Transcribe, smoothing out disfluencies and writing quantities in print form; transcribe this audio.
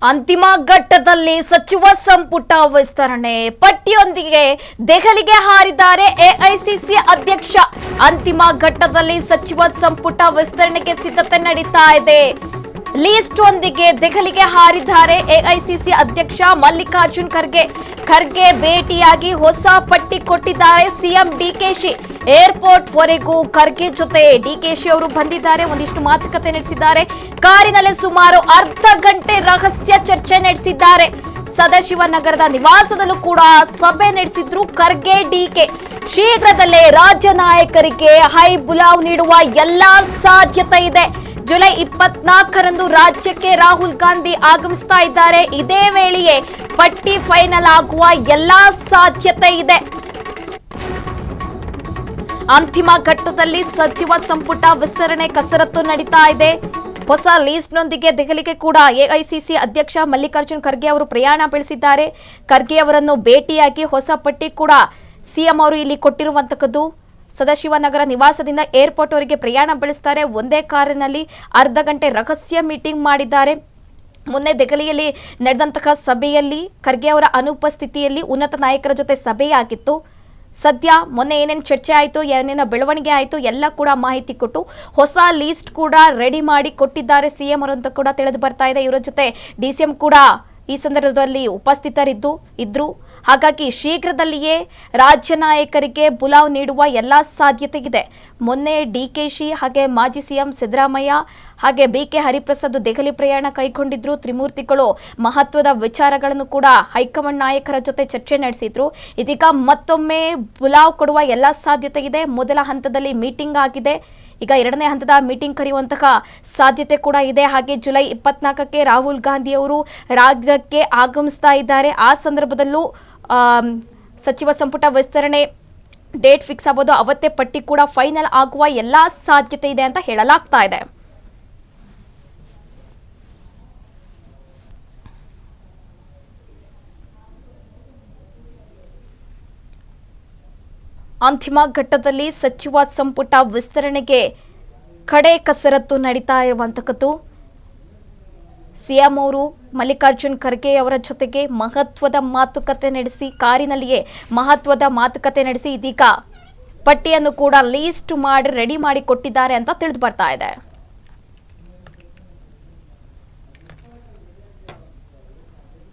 ಅಂತಿಮ ಘಟ್ಟದಲ್ಲಿ ಸಚಿವ ಸಂಪುಟ ವಿಸ್ತರಣೆ ಪಟ್ಟಿಯೊಂದಿಗೆ ದೆಹಲಿಗೆ ಹಾರಿದ್ದಾರೆ ಎಐಸಿಸಿ ಅಧ್ಯಕ್ಷ. ಅಂತಿಮ ಘಟ್ಟದಲ್ಲಿ ಸಚಿವ ಸಂಪುಟ ವಿಸ್ತರಣೆಗೆ ಸಿದ್ಧತೆ ನಡೀತಾ ಇದೆ. ಲಿಸ್ಟ್ ಒಂದಿಗೆ ದೆಹಲಿಗೆ ಹಾರಿದ್ದಾರೆ ಎಐಸಿಸಿ ಅಧ್ಯಕ್ಷ ಮಲ್ಲಿಕಾರ್ಜುನ್ ಖರ್ಗೆ ಭೇಟಿಯಾಗಿ ಹೊಸ ಪಟ್ಟಿ ಕೊಟ್ಟಿದ್ದಾರೆ ಸಿಎಂ ಡಿಕೆಶಿ. ಏರ್ಪೋರ್ಟ್ ವರೆಗೂ ಖರ್ಗೆ ಜೊತೆ ಡಿಕೆಶಿ ಅವರು ಬಂದಿದ್ದಾರೆ, ಒಂದಿಷ್ಟು ಮಾತುಕತೆ ನಡೆಸಿದ್ದಾರೆ. ಕಾರಿನಲ್ಲಿ ಸುಮಾರು ಅರ್ಧ ಗಂಟೆ ರಹಸ್ಯ ಚರ್ಚೆ ನಡೆಸಿದ್ದಾರೆ. ಸದಾಶಿವನಗರದ ನಿವಾಸದಲ್ಲೂ ಕೂಡ ಸಭೆ ನಡೆಸಿದ್ರು ಖರ್ಗೆ ಡಿಕೆ. ಶೀಘ್ರದಲ್ಲೇ ರಾಜ್ಯ ನಾಯಕರಿಗೆ ಹೈ ಬುಲಾವ್ ನೀಡುವ ಎಲ್ಲಾ ಸಾಧ್ಯತೆ ಇದೆ. ಜುಲೈ 24ರಂದು ರಾಜ್ಯಕ್ಕೆ ರಾಹುಲ್ ಗಾಂಧಿ ಆಗಮಿಸ್ತಾ ಇದ್ದಾರೆ. ಇದೇ ವೇಳೆಯೇ ಪಟ್ಟಿ ಫೈನಲ್ ಆಗುವ ಎಲ್ಲಾ ಸಾಧ್ಯತೆ ಇದೆ. ಅಂತಿಮ ಘಟ್ಟದಲ್ಲಿ ಸಚಿವ ಸಂಪುಟ ವಿಸ್ತರಣೆ ಕಸರತ್ತು ನಡೀತಾ ಇದೆ. ಹೊಸ ಲಿಸ್ಟ್ನೊಂದಿಗೆ ದೆಹಲಿಗೆ ಕೂಡ ಎಐಸಿಸಿ ಅಧ್ಯಕ್ಷ ಮಲ್ಲಿಕಾರ್ಜುನ್ ಖರ್ಗೆ ಅವರು ಪ್ರಯಾಣ ಬೆಳೆಸಿದ್ದಾರೆ. ಖರ್ಗೆ ಅವರನ್ನು ಭೇಟಿಯಾಗಿ ಹೊಸ ಪಟ್ಟಿ ಕೂಡ ಸಿಎಂ ಅವರು ಇಲ್ಲಿ ಕೊಟ್ಟಿರುವಂತದ್ದು. ಸದಾಶಿವನಗರ ನಿವಾಸದಿಂದ ಏರ್ಪೋರ್ಟ್ ವರೆಗೆ ಪ್ರಯಾಣ ಬೆಳೆಸ್ತಾರೆ. ಒಂದೇ ಕಾರಿನಲ್ಲಿ ಅರ್ಧ ಗಂಟೆ ರಹಸ್ಯ ಮೀಟಿಂಗ್ ಮಾಡಿದ್ದಾರೆ. ಮೊನ್ನೆ ದೆಹಲಿಯಲ್ಲಿ ನಡೆದಂತಹ ಸಭೆಯಲ್ಲಿ ಖರ್ಗೆ ಅವರ ಅನುಪಸ್ಥಿತಿಯಲ್ಲಿ ಉನ್ನತ ನಾಯಕರ ಜೊತೆ ಸಭೆಯಾಗಿತ್ತು. ಸದ್ಯ ಮೊನ್ನೆ ಏನೇನು ಚರ್ಚೆ ಆಯಿತು, ಏನೇನು ಬೆಳವಣಿಗೆ ಆಯಿತು ಎಲ್ಲ ಕೂಡ ಮಾಹಿತಿ ಕೊಟ್ಟು ಹೊಸ ಲೀಸ್ಟ್ ಕೂಡ ರೆಡಿ ಮಾಡಿ ಕೊಟ್ಟಿದ್ದಾರೆ ಸಿಎಂ ಅವರು ಅಂತ ಕೂಡ ತಿಳಿದು ಬರ್ತಾ ಇದೆ. ಇವರ ಜೊತೆ ಡಿಸಿಎಂ ಕೂಡ ಈ ಸಂದರ್ಭದಲ್ಲಿ ಉಪಸ್ಥಿತರಿದ್ರು. ಹಾಗಾಗಿ ಶೀಘ್ರದಲ್ಲಿಯೇ ರಾಜ್ಯ ನಾಯಕರಿಗೆ ಬುಲಾವ್ ನೀಡುವ ಎಲ್ಲ ಸಾಧ್ಯತೆ ಇದೆ. ಮೊನ್ನೆ ಡಿಕೆಶಿ ಹಾಗೆ ಮಾಜಿ ಸಿಎಂ ಸಿದ್ದರಾಮಯ್ಯ ಹಾಗೆ ಬಿಕೆ ಹರಿಪ್ರಸಾದ್ ದೆಹಲಿ ಪ್ರಯಾಣ ಕೈಗೊಂಡಿದ್ರು. ತ್ರಿಮೂರ್ತಿಗಳು ಮಹತ್ವದ ವಿಚಾರಗಳನ್ನು ಕೂಡ ಹೈಕಮಾಂಡ್ ನಾಯಕರ ಜೊತೆ ಚರ್ಚೆ ನಡೆಸಿದ್ರು. ಇದೀಗ ಮತ್ತೊಮ್ಮೆ ಬುಲಾವ್ ಕೊಡುವ ಎಲ್ಲ ಸಾಧ್ಯತೆ ಇದೆ. ಮೊದಲ ಹಂತದಲ್ಲಿ ಮೀಟಿಂಗ್ ಆಗಿದೆ. ಈಗ ಎರಡನೇ ಹಂತದ ಮೀಟಿಂಗ್ ಕರೆಯುವಂತಹ ಸಾಧ್ಯತೆ ಕೂಡ ಇದೆ. ಹಾಗೆ ಜುಲೈ 24ಕ್ಕೆ ರಾಹುಲ್ ಗಾಂಧಿ ಅವರು ರಾಜ್ಯಕ್ಕೆ ಆಗಮಿಸ್ತಾ ಇದ್ದಾರೆ. ಆ ಸಂದರ್ಭದಲ್ಲೂ ಸಚಿವ ಸಂಪುಟ ವಿಸ್ತರಣೆ ಡೇಟ್ ಫಿಕ್ಸ್ ಆಗೋದು, ಅವತ್ತೇ ಪಟ್ಟಿ ಕೂಡ ಫೈನಲ್ ಆಗುವ ಎಲ್ಲ ಸಾಧ್ಯತೆ ಇದೆ ಅಂತ ಹೇಳಲಾಗ್ತಾ ಇದೆ. ಅಂತಿಮ ಘಟ್ಟದಲ್ಲಿ ಸಚಿವ ಸಂಪುಟ ವಿಸ್ತರಣೆಗೆ ಕಡೆ ಕಸರತ್ತು ನಡೀತಾ ಇರುವಂತಹದ್ದು. ಸಿಎಂ ಅವರು ಮಲ್ಲಿಕಾರ್ಜುನ್ ಖರ್ಗೆ ಅವರ ಜೊತೆಗೆ ಮಹತ್ವದ ಮಾತುಕತೆ ನಡೆಸಿ ಕಾರಿನಲ್ಲಿಯೇ ಮಹತ್ವದ ಮಾತುಕತೆ ನಡೆಸಿ ಇದೀಗ ಪಟ್ಟಿಯನ್ನು ಕೂಡ ಲೀಸ್ಟ್ ಮಾಡಿ ರೆಡಿ ಮಾಡಿ ಕೊಟ್ಟಿದ್ದಾರೆ ಅಂತ ತಿಳಿದು ಬರ್ತಾ ಇದೆ.